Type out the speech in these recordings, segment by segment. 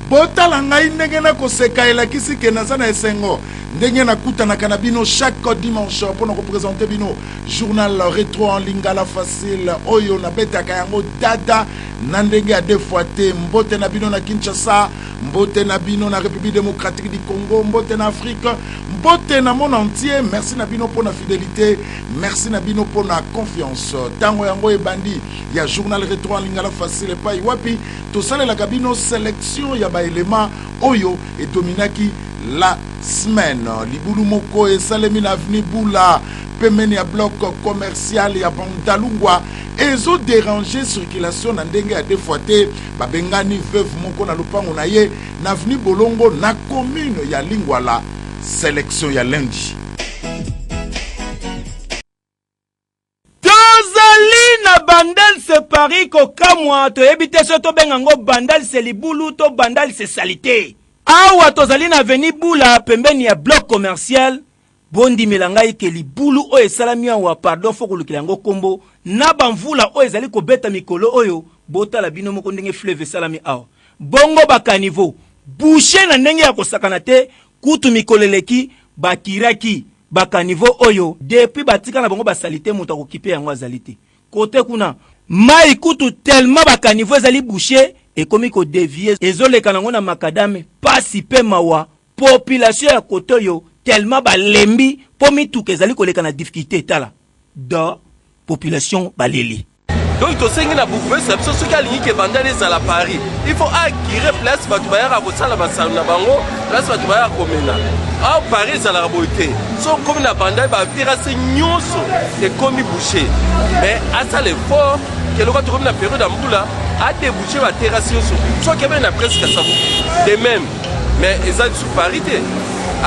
botala ngai ndenge na koseka elakisi ke naza na esengo ndenge na kutanaka na bino chaque dimanche pour nous représenter bino journal rétro en lingala facile oyo na betaka yango dada na ndenge ya deux fois te mbote na bino na Kinshasa, mbote na bino na République démocratique du Congo, mbote na Afrique, mbote na monde entier. Merci na bino pour la fidélité, merci na bino pour la confiance. Tango yango ebandi ya journal rétro en lingala facile pa iwapi to sale la kabino sélection ya ba élément oyo et dominaki la semaine. Libulu moko et salemi na avenue Boula pemeni ya bloc commercial ya Bandalungwa ezo déranger circulation na ndenge ya deux fois te babengani veuve moko na lupango na ye na avenue Bolongo na commune ya Lingwala. Sélection ya lundi tozali na bandal se Paris ko kamwa to ebite soto bengango bandal se libulu to bandal se salité awa tozali na avenue Boula pembeni ya bloc commercial bondi melangai ke libulu o esalami wa pardon foko lukilango kombo na bamvula o ezali ko beta mikolo oyo bota la bino moko ndenge fleuve salami awa bongo bakanivo boucher na ndenge ya kosakana te kutu mikoleleki bakiraki bakanivo oyo depuis batika na bongo basalite moto akokipe yango azalite kote kuna mai kutu tellement bakanivo ezali boucher ekomi ko dévier ezoleka nango na makadame pasi pe mawa population ya kote oyo tellement balembi po mituka ezali koleka na difficulté tala da population baleli. Donc to sengi na bourgmestre biso soki alingi ke bandali ezala Paris il faut acquérir place bato bayaka kosala basalo na bango place bato bayaka komena a Paris ezalaka boye te so komi na bandali bavirase nyonso ekomi boucher mais asala effort ke loka tokomi na période ya mbula adéboucher baterrase nyonso soki ebele na presque sabu de même mais ezali sur Paris te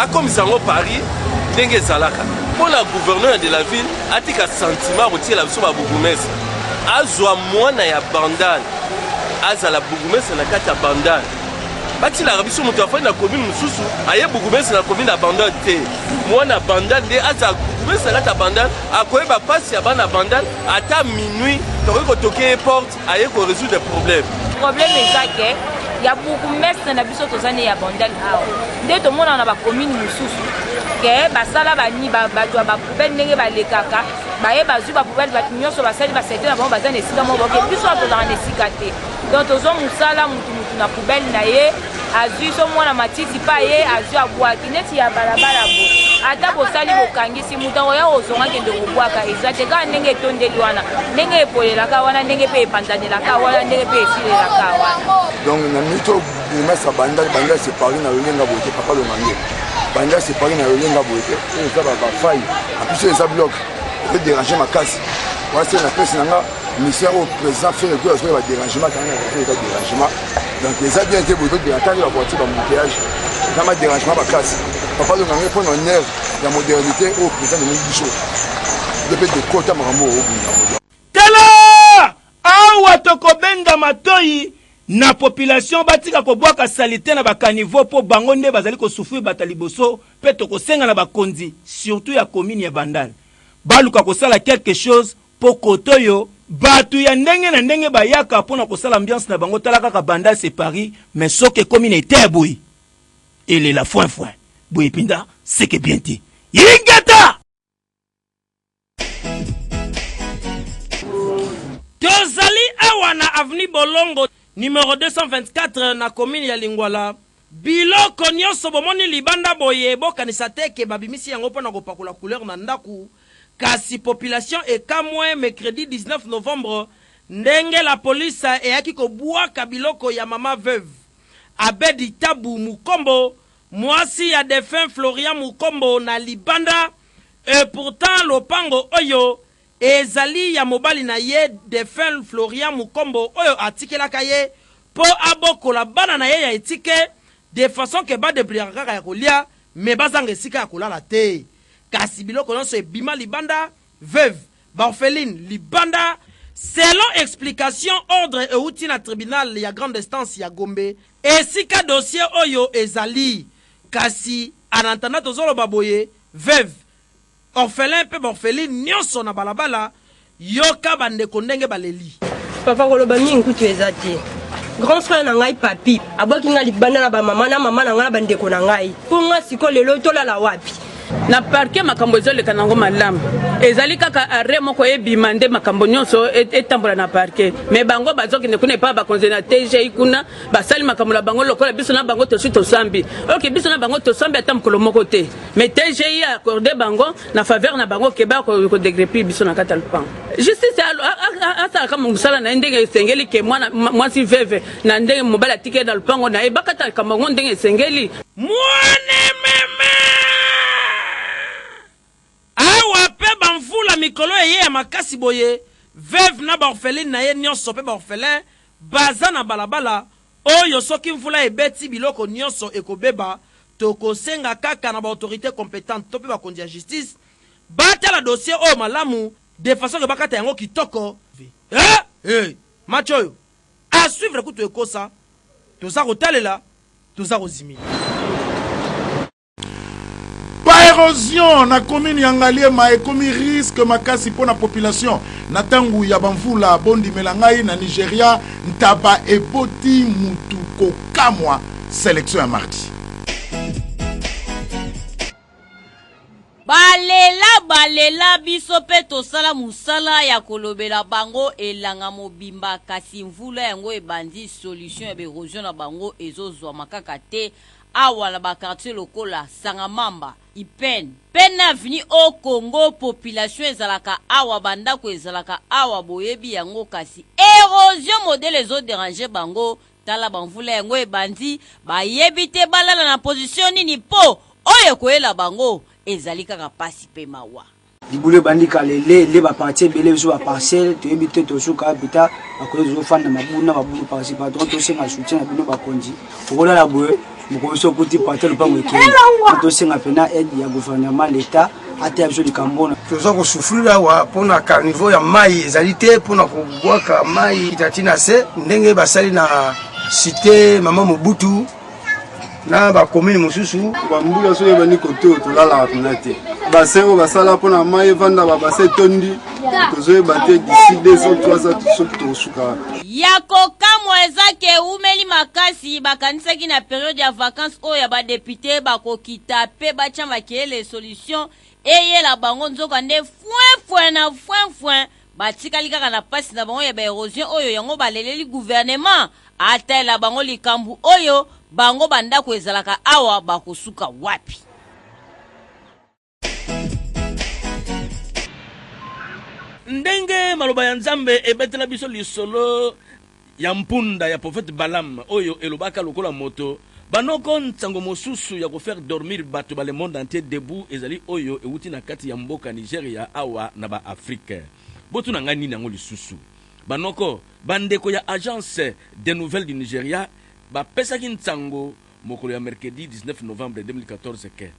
akomisa yango Paris ndenge ezalaka mpo na gouverneur de la ville atika sentiment kotiela biso babourgmestre azwa mwana ya bandal azala bourgmestre na kati ya bandal batilaka biso moto afandi na commune mosusu aye bourgmestre na commune ya bandal te mwana bandal nde azala bourgmestre na kati ya bandal akoyeba pasi ya bana bandal ata minuit tokoki kotoke ye porte aye korésoudre problème ezake ya bourgmestre na biso tozani ya bandal awa nde tomona na bacommune mosusu ke basala bani bato ya bapoubele ndenge balekaka baye bazwi bapoubele bato nyonso basali basaite na bango baza na esika moko boke biso tozalaka na esika te donc tozwa mosala mutu na poubele na ye azwi so mwana matiti pa ye azwi abwaki neti ya balabala bo ata bosali bokangisi mutu oya ozonga kende kobwaka eza te kaka ndenge etondeli wana ndenge epolelaka wana ndenge mpe epanzanelaka wana ndenge mpe esilelaka wana donc na mito bourgmestre bandal c'est Paris na lolenga boye papa longange bandal c'est Paris na lolenga boye eza bafai apusi eza bloc peut déranger ma casse voilà c'est la presse nanga mission au président fait le coup à dérangement quand on a fait dérangement donc les a bien été beaucoup de attendre la voiture dans mon péage dans ma dérangement ma casse papa longange pour honneur la modernité au président de Michel depuis de quota marambo au bout tala awa tokobenga matoi na population batika ko boaka salité na bakanivo po bango nde bazali ko souffrir bataliboso pe to ko senga na bakonzi surtout ya commune ya Bandal baluka ko sala quelque chose po kotoyo batu ya ndenge na ndenge bayaka pona ko sala ambiance na bango talaka ka Bandal c'est Paris mais soke commune était boui il est la foin boui pinda c'est que bien ti yingata tozali awana avenue Bolongo numéro 224 na commune ya Lingwala biloko nyonso bomoni libanda boye bokanisa te ke babimisi yango pona kopakula couleur na ndaku kasi population ekamwe mercredi 19 novembre ndenge la police eyaki kobwaka biloko ya mama veuve Abedi Tabu Mukombo mwasi ya défunt Florian Mukombo na libanda et pourtant lopango oyo ezali ya mobali na ye défunt Florian Mukombo oyo atikelaka ye po abokola bana na ye ya etike de façon que ba debliaka kaka ya kolia me bazanga esika ya kolala te kasi biloko nyonso ebima libanda veuve baorpheline libanda selon explication ordre euti na tribunal ya grande instance ya Gombe esika dossier oyo ezali kasi anantana tozoloba boye veuve orphelin pe orpheline nyonso na balabala yoka bandeko ndenge baleli papa koloba mingi kutu ezati grand frère na ngai papi aboki nga libanda na ba mama na nga bandeko na ngai po nga siko lelo tolala wapi na parke makambo ezoleka nango malamu ezali kaka are moko ebima nde makambo nyonso etambola na parke me bango bazokende kuna epa bakonzi na TGI kuna basali makambo na bango lokola biso na bango tosi tosambi oke biso na bango tosambi ata mokolo moko te me TGI accordé bango na faveur na bango keba kodegrepi biso na kati ya lupango justice asalaka mosala na ye ndenge esengeli ke mwasi veve na ndenge mobali atike na lupango na ye bakata likambo yango ndenge esengeli awa pe bamvula mikolo eye ya makasi boye veve na baorpheline na ye nyonso pe baorphelin baza na balabala oyo soki mvula ebeti biloko nyonso ekobeba tokosenga kaka na baautorité compétente to pe bakonzi ya justice batala dossier oyo malamu de façon ke bakata yango kitoko match oyo asuivre kutu ekosa toza kotalela toza kozimila Pas érosion na commune Yangaliema ekomi risque makasi pour la population na tangu ya bamvula bondi melangai na Nigeria ntaba eboti mutu kokamwa sélection ya mardi balela biso pe tosala musala ya kolobela bango elanga mobimba kasi mvula yango ebandi solution ya erosion na bango ezozwa makaka te awa na bakartier lokola Sangamamba Ipen pena aveni au Congo population ezalaka awa bandako ezalaka awa boyebi yango kasi érosion modèle ezo déranger bango tala bamvula yango ebandi bayebi te balala na position nini po oyo koyela bango ezali kaka pasi pe mawa libule bandika le ba partie belé zo ba parcelle to ebité to suka habita akozo zo fanda mabuna babu participateur to senga soutien na bino bakonzi okola la boye mukoso kuti partie le pango ekeli to senga pena aide ya gouvernement l'état ate abso likambona tozo ko souffrir wa pona carnivore ya mai ezalité pona ko bwaka mai itatina se ndenge basali na cité mama Mobutu na ba commune mususu bambula so yebani koto tolala kunate basengo basala pona mai vanda ba base tondi tozo bate d'ici 2 ans 3 ans so tosuka yako kamwa ezake umeli makasi bakanisaki na période ya vacances oya ba député bakokita pe bacha makele solution eye la bango nzoka nde foin batikali kaka na pasi na bango ya ba érosion oyo yango baleleli gouvernement ata la bango likambu oyo bango bandako ezalaka awa bakosuka wapi ndenge maloba ya nzambe ebetela biso lisolo ya mpunda ya prophète Balaam oyo elobaka lokola moto banoko ntango mosusu ya kofaire dormir bato ba le monde entier debout ezali oyo euti na kati ya mboka Nigeria awa na ba Afrique botu na ngani nango lisusu banoko bandeko ya agence des nouvelles du Nigeria bapesaki ntango mokolo ya mercredi 19 novembre 2014 ke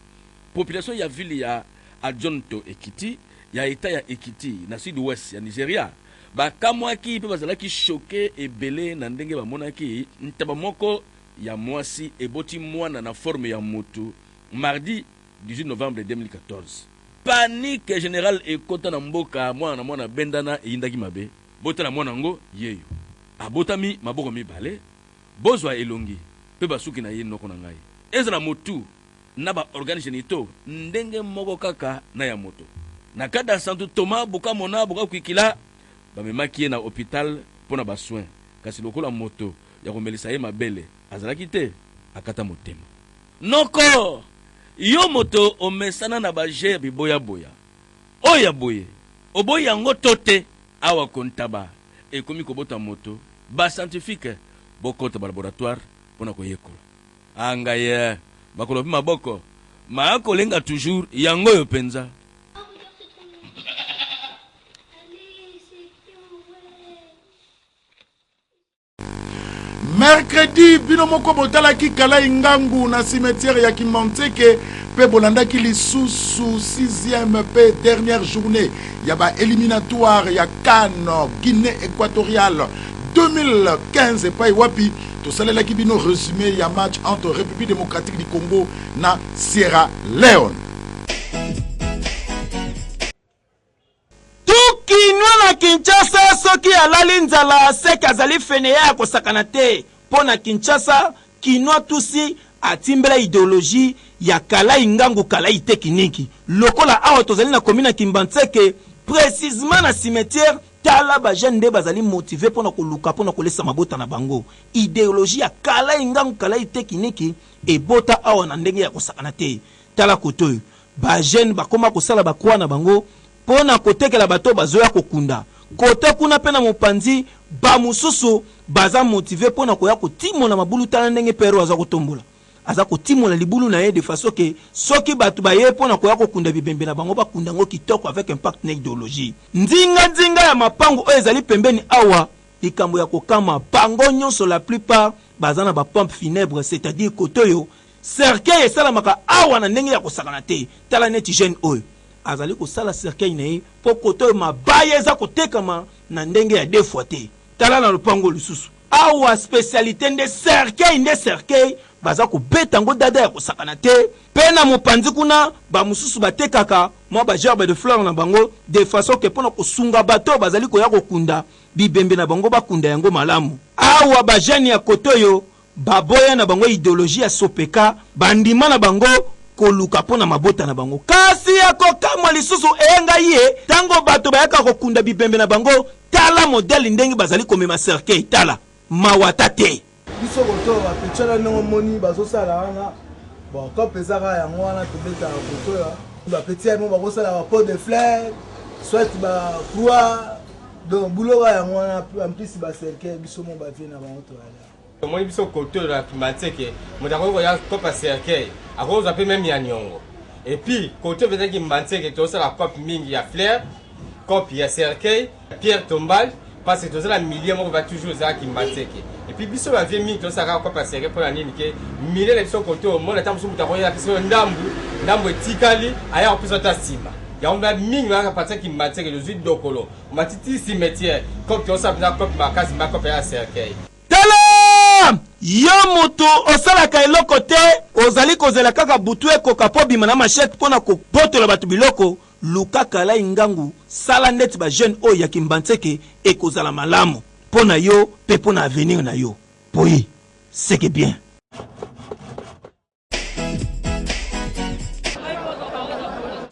population ya ville ya Adjonto Ekiti ya eta ya Ekiti na sud-ouest ya Nigeria bakamwaki pe bazalaki choqué ebele na ndenge bamonaki ntaba moko ya mwasi eboti mwana na forme ya moto mardi 18 novembre 2014 panique générale ekota na mboka mwana bendana eyindaki mabe bota na mwana ngo yeyo abotami maboko mibale bozwa elongi pe basuki na ye noko na ngai ezala motu na ba organe génitaux ndenge moko kaka na ya moto na kada santu Thomas boka mona boka kwikila bamemaki ye na hôpital pona ba soin kasi lokola moto ya komelisa ye mabele azalaki te akata motema noko yo moto omesana na ba ger biboya boya oya boye oboya yango tote awa kontaba ekomi kobota moto ba scientifique bokota ba laboratoire pona koyekola angaye bakolobi maboko maakolenga toujours yango yo penza mercredi bino moko botalaki kala ingangu na cimetière ya Kimanteke pe bolandaki lisusu 6e pe dernière journée ya ba éliminatoire ya CAN Guinée équatoriale 2015 pa wapi tosalelaki bino résumé ya match entre République démocratique du Congo na Sierra Leone. Tukinwa na Kinshasa so soki alali nzala seke azali feneya ya kosakana te mpo na Kinshasa kinwa tusi atimbela idéologie ya kalai ngangu kalai tekniki lokola awa tozali na komina ya Kimbantseke précisément na cimetière tala ba jeune nde bazali motivé pona koluka pona kolesa mabota na bango idéologie ya kalai ngangu kalai tekniki ebota awa na ndenge ya kosakana te tala koto ba jeune bakoma kosala bakwa na bango pona kotekela bato bazoya kokunda kote kuna pena mopanzi ba mususu baza motivé pona koya kotimola mabulu tala ndenge pero aza kotombola aza kotimola libulu na ye de façon que soki batu baye pona koya kokunda bibembe na bango bakunda ngo kitoko avec impact na idéologie ndinga ya mapango oyo ezali pembeni awa likambo ya kokama bango nyonso la plupart baza na ba pompe funèbre c'est-à-dire kotoyo cercueil esalamaka awa na ndenge ya kosakana te tala neti jeune oyo azali kosala cercueil na ye po kotoyo mabaya eza kotekama na ndenge ya deux fois te tala na lopango lisusu awa spécialité nde cercueil baza kobeta ngo dada ya kosakana te pe na mopanzi kuna ba mususu batekaka mwa ba gerbe de fleurs na bango de façon que pona kosunga bato bazali koya kokunda bibembe na bango bakunda yango malamu awa ba jeune ya kotoyo baboya na bango idéologie ya sopeka bandima na bango koluka pona mabota na bango kasi ya kokamwa lisusu eyenga ye tango bato bayaka kokunda bibembe na bango tala modèle ndenge bazali komema cercueil tala mawata te biso koto bapetshana ndenge omoni bazosala wana bon kope ezaka yango wana tobetaka koto ya bapeti yango bakosala bapot de fleur soit bacroix donc buloka yango wana amplis bacercueil biso mo bavie na bango toala omoni biso koto na Kimbantseke moto akoki koya kope ya cercueil akokozwa mpe meme ya niongo et puis koto mpeza Kimbantseke tozosala kope mingi ya fleur kope ya cercueil pierre tombale parce que tozala milieu moko va toujours ezala Kimbantseke et puis biso bavie mingi tozosaka kope ya cercueil mpona nini ke milieu na biso koto omona ta mosu moto akoyela biso ndambu etikali aya kopesa ta nsima yango mba mingi baka partir Kimbantseke tozwi dokolo matiti cimetière kope tozosala mpenza kope makasi mba kope ya cercueil tala yo moto osalaka eloko te ozali kozela kaka butu ekoka po bima na machete mpona kobotola bato biloko luka kalai ngangu sala ndeti ba jeune oyo ya Kimbantseke ekozala malamu mpona yo mpe mpona avenir na yo poyi seke bien.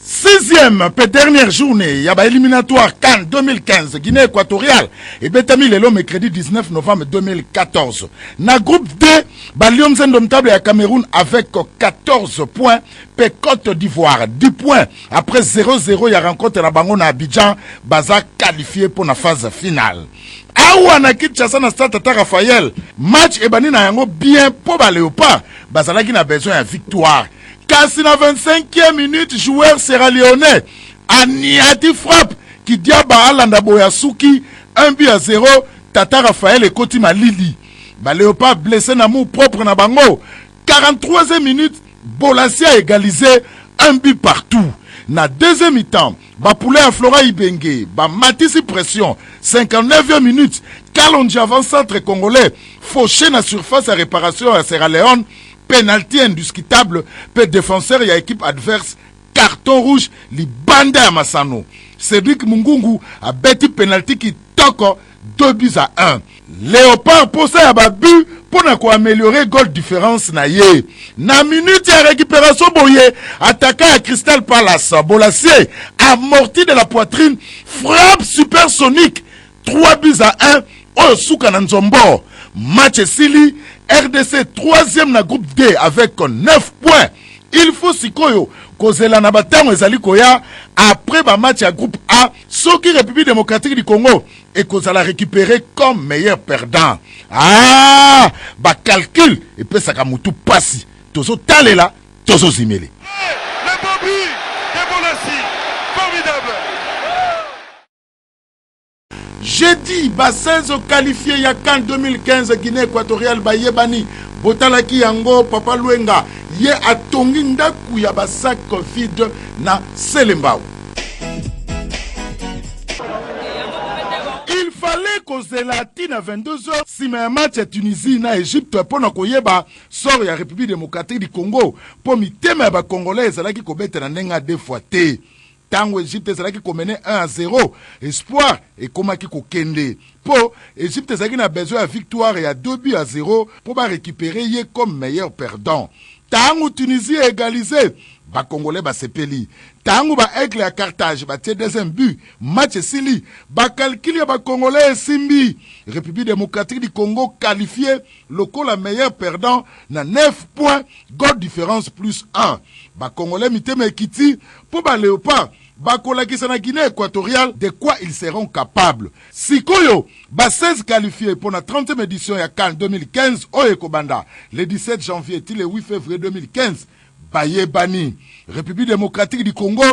Sixième et dernière journée, Yaba éliminatoire Cannes 2015, Guinée équatoriale et Betami Lelo mercredi 19 novembre 2014. Na groupe D, Balium Zendomtable à Cameroun avec 14 points, P Côte d'Ivoire 10 points. Après 0-0, il y a rencontre la Bango na Abidjan, Baza qualifié pour la phase finale. Awa na Kinshasa na Stade Tata Raphaël, match ebani na yango bien pour Baléopard, Bazalaki na besoin de victoire. Kasi na 25e minute, joueur sierra-léonais, Aniati frappe, qui diaba Alanda Boyasuki, 1-0, Tata Raphaël et Kotima Lili. Ba Léopard blessé na mou propre na bango. 43e minute, Bolassia égalisé, 1 but partout. Na deuxième mi-temps, ba Poulet à Flora Ibenge, ba Matisse pression, 59e minute, Kalonji avant-centre congolais, fauché na surface à réparation à Sierra Leone, penalty indiscutable, peu défenseur y a équipe adverse, carton rouge, li bande à Massano. Cédric Mungungu a bêti penalty qui toque 2-1. Léopard posé à Babu pour améliorer goal différence na ye. Na minute ya récupération boye, attaquant à Crystal Palace, Bolassier, amorti de la poitrine, frappe supersonique, 3-1, Osuka Nanzombo. Match Sili, RDC 3e na groupe D avec 9 points. Il faut sikoyo kozela na batango ezali koya après ba match à groupe A, Soki République démocratique du Congo et kozala récupéré comme meilleur perdant. Ah, ba calcul et peut saka mutu pasi. Tozo talela, tozo zimele. Le Bobby de Bolassi, formidable. Jeudi, Bassenzo qualifié ya Cannes 2015 Guinée équatoriale Bayebani, Botalaki Yango, Papa Luenga, ye atongi ndaku ya basak vide na Selembao. Il fallait kozela tina 22h si un match à Tunisie na Égypte pona koyeba sort ya République démocratique du Congo pour mitema ba congolais ezalaki kobeta na ndenga deux fois te. tango Égypte ezalaki komene 1-0 espoir ekomaki kokende po Égypte ezalaki na besoin ya victoire ya 2-0 pour ba récupérer ye comme meilleur perdant. Tango Tunisie égalisé ba Congolais ba sepeli. Tango ba Aigle à Carthage ba tie deuxième but match esili ba calcul ba Congolais simbi République démocratique du Congo qualifié lokola meilleur perdant na 9 points goal différence plus 1 ba Congolais miteme ekiti pour ba Léopard bakolakisa na Guinée équatoriale de quoi ils seront capables. Sikoyo, ba 16 qualifiés pour la 30e édition ya CAN 2015 au Ekobanda, le 17 janvier et le 8 février 2015, Baye Bani, République démocratique du Congo,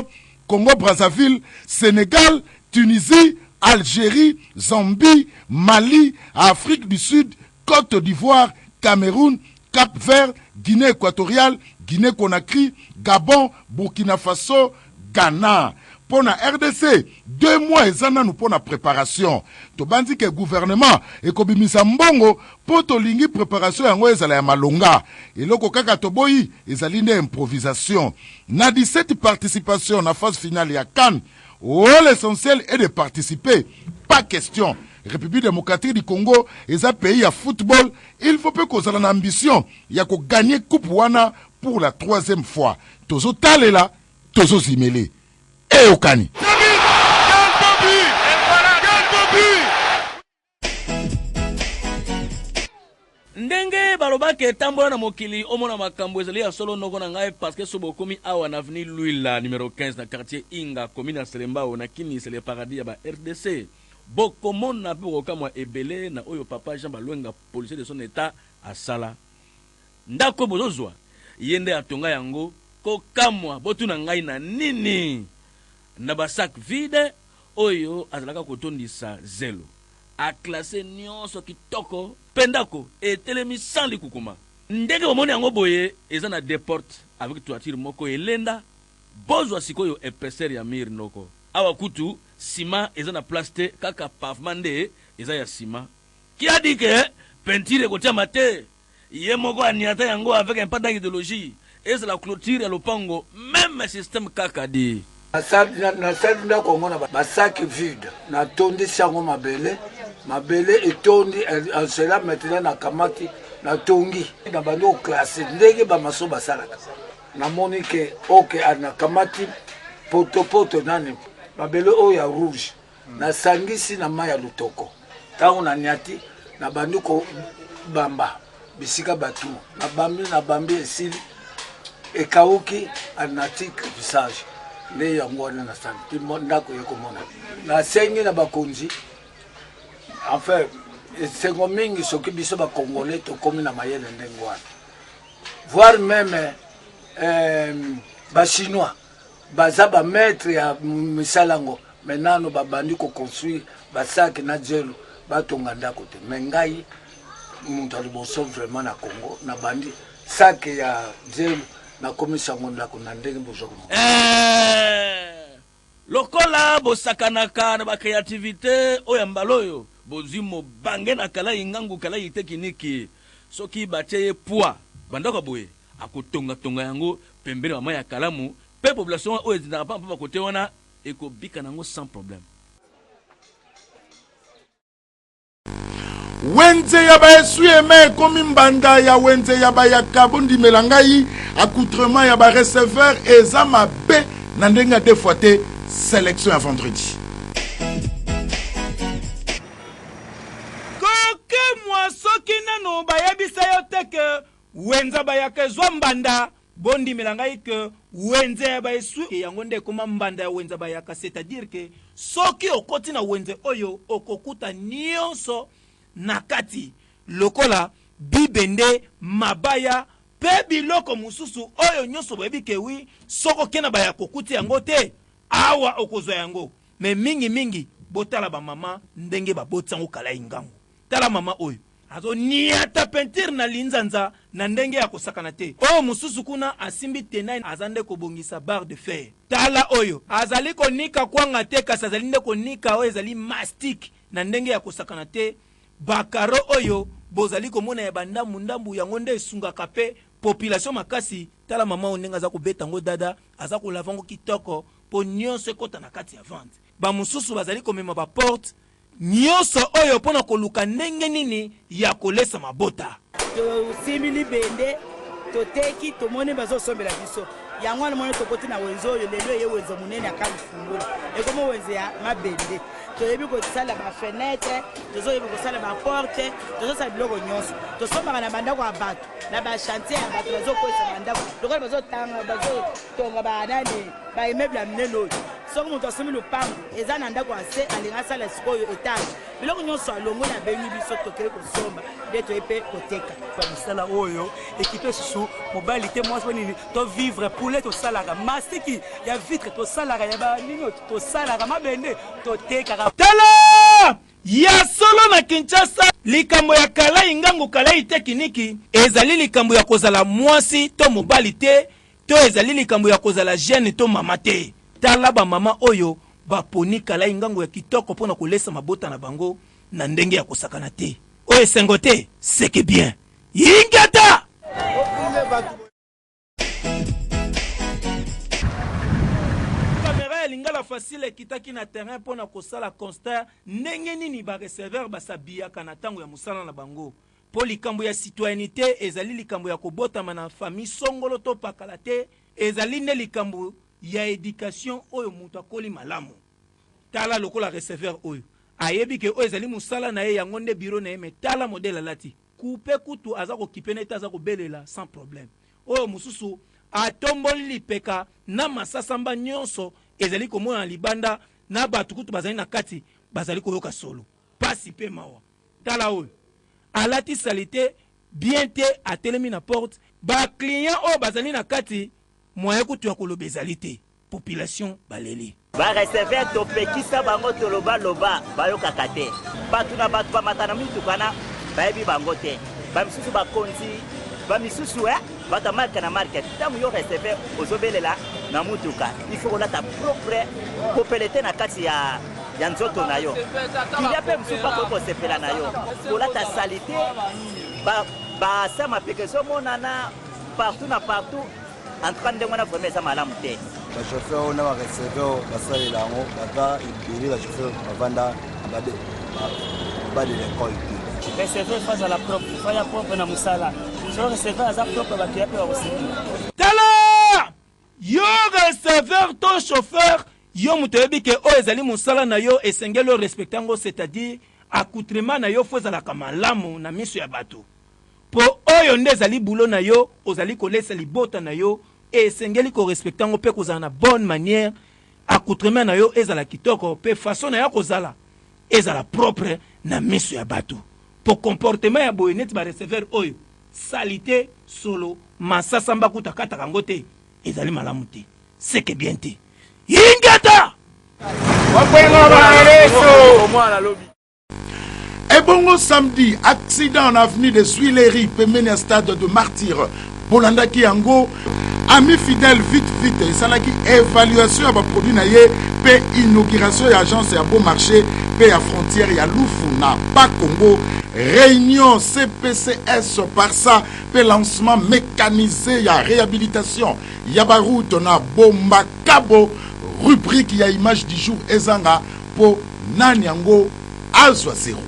Congo-Brazzaville, Sénégal, Tunisie, Algérie, Zambie, Mali, Afrique du Sud, Côte d'Ivoire, Cameroun, Cap-Vert, Guinée équatoriale, Guinée-Conakry, Gabon, Burkina Faso, Ghana. Pour la RDC, 2 mois et un an pour la préparation. To bandi que gouvernement et kobimisa mbongo pour to lingi préparation yango ezala ya malonga. Et loko kaka toboyi ezali nde improvisation. Na 17 participations na phase finale ya CAN. L'essentiel est de participer. Pas question. République démocratique du Congo est un pays à football. Il faut peu qu'on ait l'ambition. Il y a qu'on gagne Coupe Wana pour la 3e fois. Tozo talela, tozo zimele. Et Okani. Ndenge balobake tambola na mokili omona makambo ezali ya solo noko na ngai parce que sobokomi awa na avenue Louila numéro 15 na quartier Inga commune ya Selembao na kini c'est le paradis ya ba RDC. Bokomona pe kokamwa ebele na oyo papa Jean Balwenga policier de son état asala. Ndako bozozwa yende atonga yango kokamwa botuna ngai na nini na ba sac vide oyo azalaka kotondisa zelo a classé nyonso kitoko pendako etelemi sans likukuma ndenge bomoni yango boye eza na deporte avec toiture moko elenda bozwa sikoyo épaisseur ya mire noko awa kutu sima eza na place te kaka pavement nde eza ya sima qui a dit que peinture kotia mate ye moko aniata yango avec un pas d'idéologie et c'est la clôture ya lopango même système kaka di na sali ndako yango na basaki vide na tondisi yango mabele etondi cela maintenant na kamati na tongi na bando classe ndenge bamaso basalaka namoni ke oke na kamati poto nani mabele oyo ya rouge na sangisi na mai ya lutoko ntango na niati na bandi ko bamba bisika batu na bambi esili ekauki anatique du sage nde yango wana na sali ndako yekomona na sengi na bakonzi enfin esengo mingi soki biso bakongolais tokomi na mayele ndenge wana voire même bachinois baza bamaître ya misala yango maintenant babandi koconstruire basaki na jelo batonga ndako te me ngai moto ya liboso vraiment na Congo na bandi saki ya jelo nakomisa yango ndako na ndenge bozokoma lokola bosakanaka na bakreativité oyo mbala oyo bozwi mobange na kala ingangu kala itekiniki soki batie ye poids bandako boye akotonga yango pembeni mama ya kalamu pe population oyo ezindaka pa mpa bakote wana ekobika nango sans problème. Wenze ya ba esu eme komi mbanda ya wenze ya ba ya kabundi melangai accoutrement ya ba receveur eza mabe na ndenga deux fois te sélection ya vendredi. Mwa soki nano bayebisa yo te ke wenza bayaka zwa mbanda bondi melangai ke wenze ba esu yango nde koma mbanda ya wenza bayaka, c'est-à-dire que soki okoti na wenze oyo okokuta nyonso na kati lokola bibende mabaya pe biloko mususu oyo nyonso boyebi ke wi soko kena baya kokuti yango te awa okozwa yango me mingi botala ba mama ndenge babotsango kala ingango tala mama oyo azo niata peinture na linzanza na ndenge ya kosakana te oyo mususu kuna asimbi tenai azande kobongisa barre de fer tala oyo azali konika kwanga te kasi azali nde konika oyo ezali mastic na ndenge ya kosakana te bakaro oyo bozali komona ya bandambu yango nde esungaka pe population makasi tala mama ondenga za kobeta ngo dada aza kolavango kitoko po nyonso ekota na kati ya vente bamosusu bazali komema baporte nyonso oyo mpona koluka ndenge nini ya kolesa mabota tosimbi libende toteki tomoni bazosombela biso yango wana mwana tokoti na wenze oyo lelo eye wenze monene akalifungula ekomi wenze ya mabende toyebi kosala bafenetre tozoyebi kosala baporte tozosala biloko nyonso tosombaka na bandako ya bato na bachantier ya bato bazokwesa bandako lokola bazotonga banani baimeble ya minene oyo soki moto asombi lupango eza na ndako ya se alingi asala sikoyo etage biloko nyonso alongoli abengi biso tokei kosomba nde toye mpe koteka misala oyo ekipe susu mobali te mwasi nini tovivre poulet tosalaka masiki ya vitre tosalaka ya banini tosalaka mabende totekaka tala ya solo na Kinshasa likambo ya kalai ngangu kalai tekiniki ezali likambo ya kozala mwasi to mobali te to ezali likambo ya kozala jeune to mama te tala ba mama oyo baponi kalai ngangu ya kitoko mpona kolesa mabota na bango na ndenge ya kosakana te oyo esengo te seke bien yingata kamera ya lingala facile ekitaki na terrain mpona kosala constat ndenge nini bareserveur basabiyaka na ntango ya mosala na bango mpo likambo ya citoyenité ezali likambo ya kobotama na famille songolo to pakala te ezali nde likambo ya éducation oyo moto akoli malamu tala lokola reserveur oyo ayebi ke oyo ezali mosala na ye yango nde biro na ye me tala modele alati kupe kutu aza kokipe na ete aza kobelela sans problème oyo mosusu atomboli lipeka na masasamba nyonso ezali komona na libanda na bato kutu bazali na kati bazali koyoka solo pasi pe mawa tala oyo alati salite bien te atelemi na porte baclient oyo bazali na kati moyen kutu ya koloba ezali te population baleli bareserver topekisa bango tolobaloba bayokaka te bato na bato bamata na mitukana bayebi bango te bamisusu bakonzi bamisusu bato marke na marke ntango yo reserver ozobelela na mutuka ifo kolata propre kopelete na kati ya nzoto na yo kilia mpe mosusu bakoki kosepela na yo kolata salite basa mapeke ezomonana partout na partout en tout cas ndenge wana vraimen eza malamu te bachauffeur oyo na bareserveur basalela yango baza ebele bachauffeur bavanda badelela ekole te reserveur fa azala propre faya propre na mosala so reserveur aza propre bato ya mpe bakosekila tala yo reserveur to chauffeur yo moto oyebi ke oyo ezali mosala na yo esengeli orespecte yango c'est-à-dire accoutrement na yo fo ezalaka malamu na miso ya bato mpo oyo nde ezali bulo na yo ozali kolesa libota na yo esengeli korespecte yango mpe kozala na bonne manière accoutrement na yo ezala kitoko mpe façon na yo kozala ezala propre na miso ya bato mpo comportement ya boye neti bareserveur oyo salite solo masasa mbakuta kataka yango te ezali malamu te seke bien te yingata Et bon samedi, accident en avenue de Suileri, pemeni stade de martyr. Bolanda ki yango, ami fidèle vite, salaki évaluation à produit na ye, pe inauguration ya agence ya bon marché, pe ya frontière ya Lufuna, pas Congo, réunion CPCS par ça, pe lancement mécanisé ya réhabilitation, ya ba route na Bomba Kabo, rubrique ya image du jour ezanga po nani yango azwa zéro.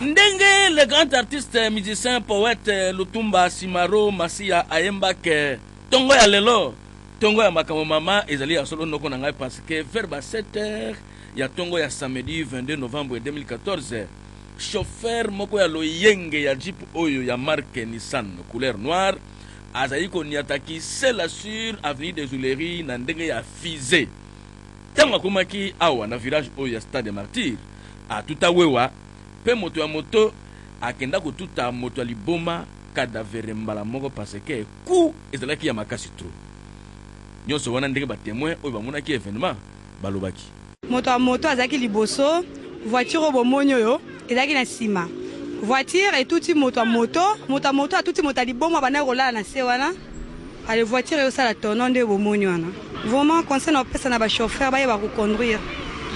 Ndenge le grand artiste musicien poète Lutumba Simaro Masia Ayembake tongo ya lelo tongo ya makambo mama ezali ya solo noko na ngai parce que vers 7h ya tongo ya samedi 22 novembre 2014 chauffeur moko ya loyenge ya jeep oyo ya marque Nissan couleur noire azali koniataki sela sur avenue des Huileries na ndenge ya Fizé tango akomaki awa na village oyo ya Stade Martyr a tuta wewa pe moto ya moto akenda kotuta moto ya liboma cadavre mbala moko parce que ku ezalaki ya makasi trop nyonso wana ndenge ba témoin oyo bamonaki événement balobaki moto ya moto azalaki liboso voiture bomoni oyo ezalaki na nsima voiture etuti moto ya moto atuti moto ya liboma banda kolala na se wana ale voiture eyosala tono nde bomoni wana vraiment conseil na opesa na bachauffeur bayeba koconduire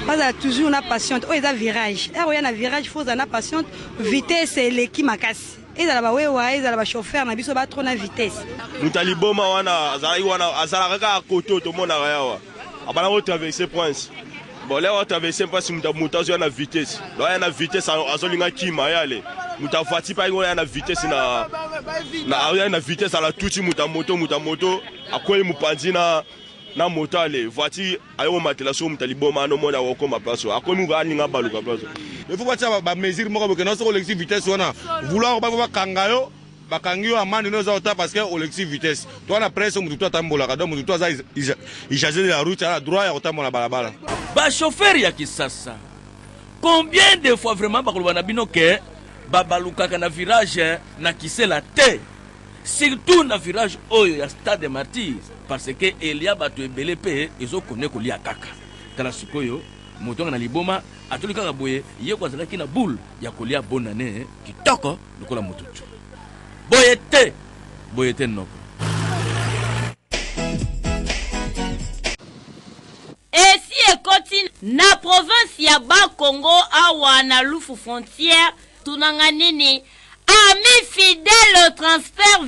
bazala toujours na patiente oyo eza virage ero ya na virage faut na patiente vitesse eleki makasi ezala bawewa ezala bachauffeur na biso batro na vitesse mutaliboma wana azala kaka koto tomonaka yawa abana kotraverse prince bon leo traverse mpasi mutu azwa na vitesse lo aya na vitesse azolinga kima yale mutu avati mpa yango aya na vitesse aya na vitesse ala tuti mutu moto akwei mopanzi na moto ale voiture ayo komatela so mutu aliboma anomona akokoma place akomi mutu aninga baluka place il faut batia bamesure moko boke noso kolekisi vitesse wana vouloir bakanga yo bakangi yo amande no eza ota parce que olekisi vitesse to wana presse mutu to atambolaka donc mutu to aza ijager de la route ala droit ya kotambola balabala bachauffeur ya kisasa combien de fois vraiment bakoloba na bino ke babalukaka na virage na kisela te surtout na virage oyo ya stade martyrs parce que elia bato ebele mpe ezokone kolia kaka tala sikoyo motonga na liboma atoli kaka boye ye ko azalaki na boule ya kolia bonane kitoko lokola motutu boye te noko. esi ekoti na province ya Bas-Congo awa na lufu frontière tunanga nini ami fidèle transfert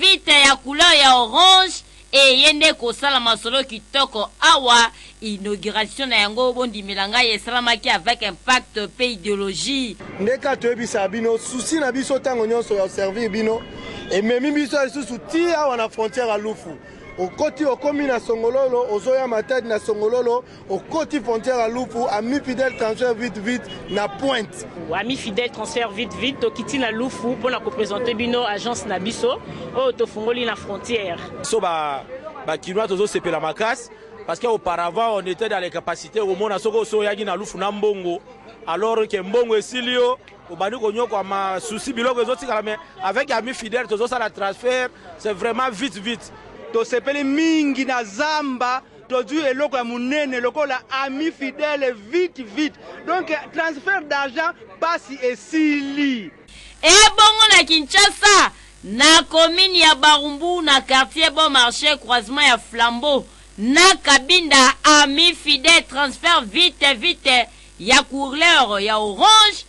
vite ya couleur ya orange et yende kosala masolo kitoko awa inauguration na yango bondimela ngai esalamaki avec impact pe idéologie ndeka toyebisa bino souci na biso ntango nyonso ya servir bino ememi biso lisusu ti awa na frontière ya lufu okoti okomi na songololo ozoya matadi na songololo okoti frontière ya lufu ami fidèle transfert vite na pointe ami fidèle transfert vite tokiti na lufu mpona koprésente bino agence na biso oyo tofungoli na frontière so bakinois tozosepela makasi parce qu'auparavant on était dans les capacités au monde soko so yaki na lufu na mbongo alors que mbongo esilio obandi konyoko ma souci biloko ezotikala mais avec ami fidèle tozosala transfert c'est vraiment vite tosepeli mingi na zamba tozwi eloko ya munene lokola ami fidèle vite donc transfert d'argent pasi esili bongo na Kinshasa na commune ya Barumbu na quartier Bon Marché croisement ya Flambeau na Kabinda ami fidèle transfert vite ya couleur ya orange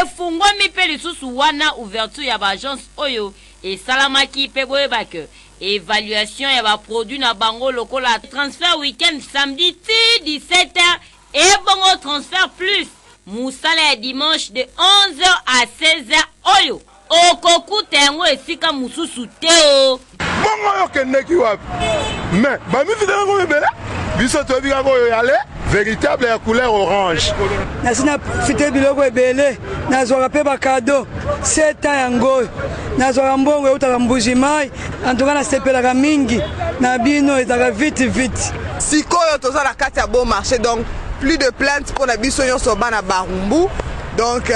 efungwami pe lisusu wana ouverture ya bagence oyo esalamaki pe boyebake évaluation ya ba produit na bango lokola transfert week-end samedi 17h et bongo transfert plus musala ya dimanche de 11h à 16h oyo okokuta yango esika mususu te o bongo oyo kendeki wapi mais bami fidèle ngo ebele biso toyebi ngo oyo yale véritable ya couleur orange nasina profite biloko ebele nazwaka mpe bakado 7 ans yango nazwaka mbongo eutaka mbuji mai antuka nasepelaka mingi na bino ezalaka vite sikoyo toza na kati ya Bon Marché donc plus de plainte mpona biso nyonso bana Barumbu donc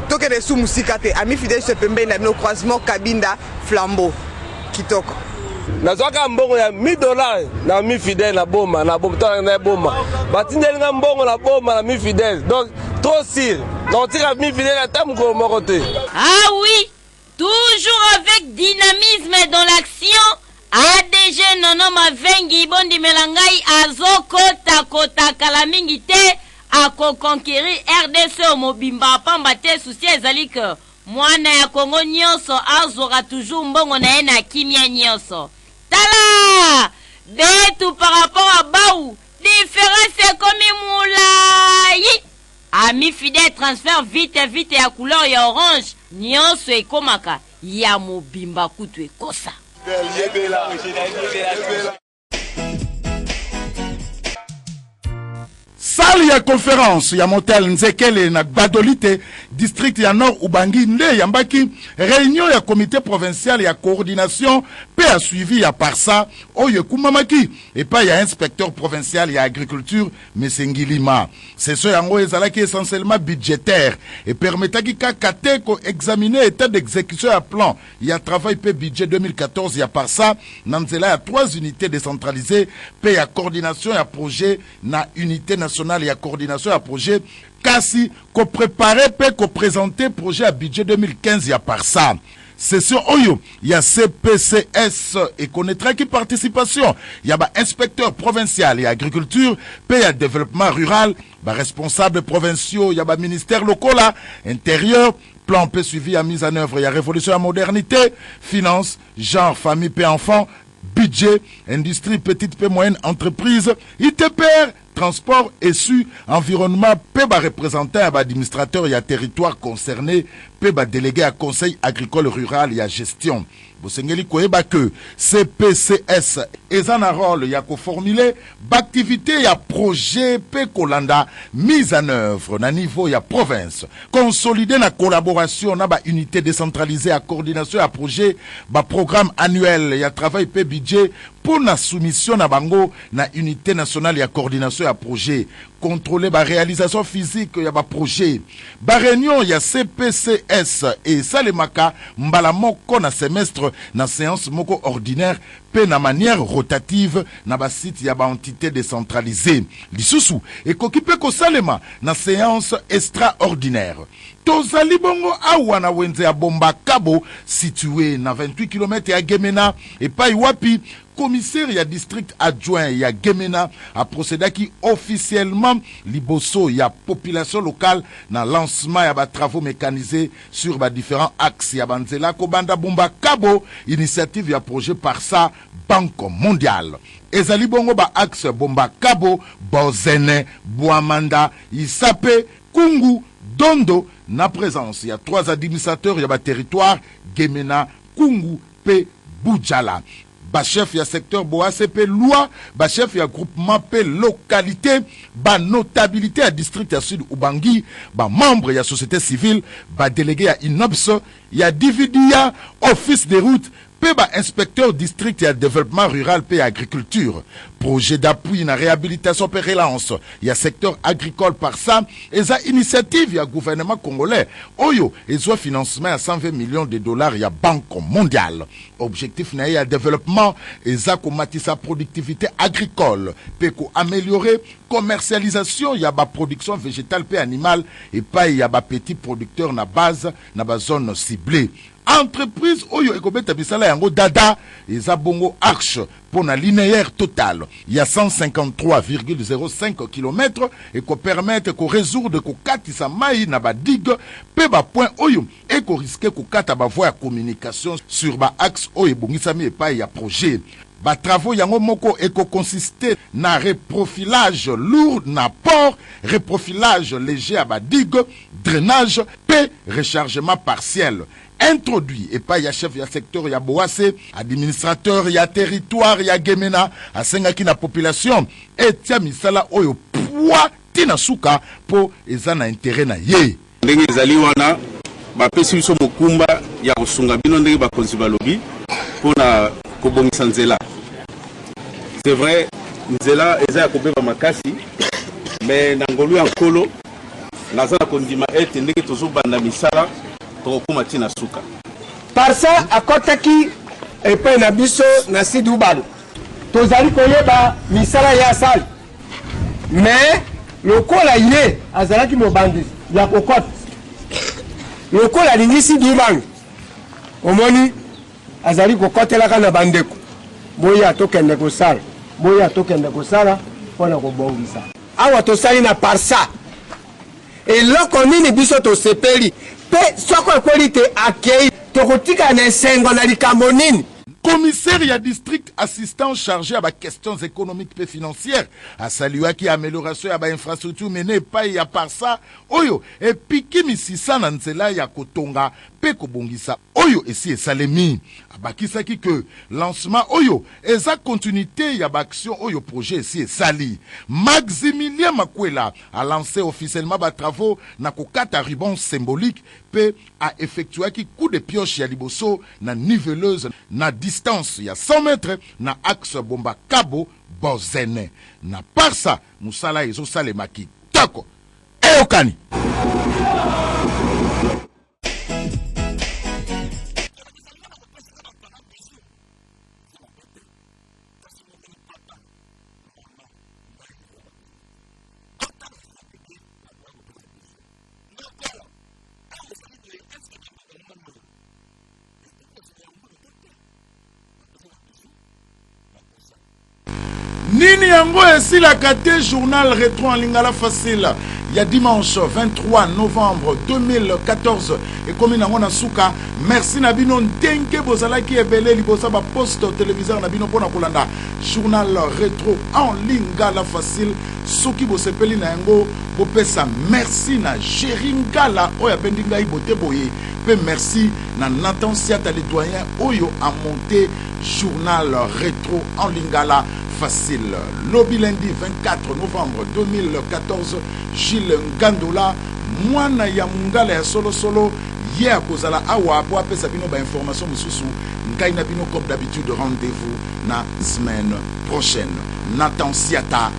tokende su musika te ami fidèle se pembeni na bino croisement Kabinda Flambeau kitoko nazwaka mbongo ya $1000 na mi fidèle na boma na boma batindelinga mbongo na boma na mi fidèle donc trop sûr tika mi fidèle ata mokolo moko te. Ah oui, toujours avec dynamisme dans l'action ADG Nono Mavengi bondimela ngai azokota kala mingi te akoconquérir RDC mobimba pamba te souci ezali que mwana ya Kongo nyonso azora toujours mbongo na ye na kimia nyonso tala betu par rapport à Baou différence komi moulayi ami fidèle transfert vite ya couleur ya orange nyonso ekomaka ya mobimba kutu ekosa salle ya conférence ya motel Nzekele na Badolite district ya Nord Ubangi nde yambaki réunion ya comité provincial ya coordination pe a suivi ya Parsa oyo kumamaki et pas ya inspecteur provincial ya agriculture Mesengilima c'est ce yango ezalaki essentiellement budgétaire et permetaki kakate ko examiner état d'exécution ya plan ya travail pe budget 2014 ya Parsa na nzela ya 3 unités décentralisées pe ya coordination ya projet na unité nationale ya coordination ya projet kasi ko préparer pe ko présenter projet à budget 2015 ya Parsa. C'est sur Oyo, il y a CPCS et connaîtra qui participation. Il y a inspecteur provincial et agriculture, pays à développement rural, responsable provinciaux, il y a ministère local, intérieur, plan peut suivi à mise en œuvre, il y a révolution à modernité, finance, genre, famille, paix, enfant, budget, industrie, petite et moyenne entreprise, ITPR, transport, SU, environnement, PEBA représentant à administrateur et à territoire concerné, PEBA délégué à conseil agricole rural et à gestion. Bosengeli koyeba que CPCS eza na rôle ya ko formuler d'activité ya projet pe kolanda mise en œuvre na niveau ya province consolider na collaboration na ba unité décentralisée à coordination ya projet ba programme annuel ya travail pe budget pour la soumission na bango na unité nationale ya coordination ya projet contrôler ba réalisation physique ya ba projet ba réunion ya CPCS et salemaka mbala moko na semestre na séance moko ordinaire pe na manière rotative na ba site ya ba entité décentralisée lisusu et kokipe ko salema na séance extraordinaire tozali bongo awa na wenze ya Bomba Kabo situé na 28 km ya Gemena et pai wapi commissaire ya district adjoint ya Gemena a procédé qui officiellement liboso ya population locale na lancement ya ba travaux mécanisés sur ba différents axes ya banzela ko banda Bomba Kabo initiative ya projet par ça Banque mondiale ezali bongo ba axe Bomba Kabo Bozene Boamanda Isape Kungu Dondo na présence il y a 3 administrateurs il y a ba territoire Gemena Kungu pe Boudjala ba chef ya secteur Boasepe loi ba chef ya groupement pe localité ba notabilité à district ya sud Ubangi ba membre ya société civile ba délégué ya INOPS ya dividia office des routes pe ba inspecteur district ya développement rural pe agriculture projet d'appui na réhabilitation pe relance ya secteur agricole par ça et za initiative ya gouvernement congolais oyo et soit financement à 120 millions de dollars ya Banque mondiale objectif na ya développement et za ko matisa productivité agricole pe ko améliorer commercialisation ya ba production végétale pe animale et pas ya ba petit producteur na base na ba zone ciblée entreprise oyo ekobeta bisala yango dada eza bongo arche pour na linéaire total il y a 153,05 km et ko permettre ko résoudre ko katisa mai na ba digue pe ba point oyo et ko risquer ko kata ba voie ya communication sur ba axe oyo bongisami epai ya projet ba travaux yango moko eko consister na reprofilage lourd na port reprofilage léger à ba digue drainage pe rechargement partiel introduit et pas ya chef ya secteur ya Boase administrateur ya territoire ya Gemena asengaki na population et tia misala oyo poa tina suka po ezana intérêt na ye ndenge ezali wana bapesi biso mokumba ya kosunga bino ndenge bakonzi balobi mpona kobongisa nzela c'est vrai nzela eza ya kobeba makasi mais na ngolu ya nkolo naza na kondima ete ndenge tozobanda misala tokokuma tina suka par ça akotaki epai na biso na sidi ubalo tozali koyeba misala ya asali mais lokola ye azalaki mobandisi ya kokota lokola alingi sidi ubangi omoni azali kokotelaka na bandeko boya tokende kosala mpona kobongisa awa tosali na par ça eloko nini biso tosepeli pe soko ekoli te akei tokotika na esengo na likambo nini commissaire ya district assistant chargé à ba questions économiques et financières a salué qui amélioration ya ba infrastructure menée pas ya par ça oyo et piki misisa na nzela ya kotonga pe kobongisa oyo esi esalemi abakisaki que lancement oyo eza continuité ya ba action oyo projet esi esali Maximilien Makwela a lancé officiellement ba travaux na kokata ruban symbolique pe a effectué qui coup de pioche ya liboso na niveleuse na distance ya 100 mètres na axe Bomba Kabo Bozene na par ça musala ezo salemaki tako eokani Nini yango esilaka te journal rétro en lingala facile Il y a dimanche 23 novembre 2014 et comme na ngona suka merci Nabino Ndenke bozalaki ebele libosa ba poste téléviseur Nabino pona kolanda journal rétro en lingala facile soki bosepeli na yango bopesa merci na Jeringala oya pendinga ibote boye pe merci na Nathan Siata les doyens oyo a monté journal rétro en lingala facile. Lobby lundi 24 novembre 2014, Gilles Ngandola, Mwana ya Mungala ya solo solo, hier kozala awa po apesa bino ba information mususu, nkai na bino comme d'habitude rendez-vous na semaine prochaine. Nathan Siata,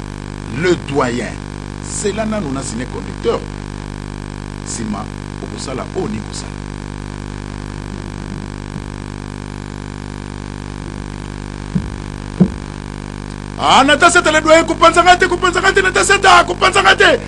le doyen. C'est là nous na signé conducteur. Sima okosala oni kosala. Ah, Natasha, le doyen, coupe-en-zangate, Natasha, coupe-en-zangate.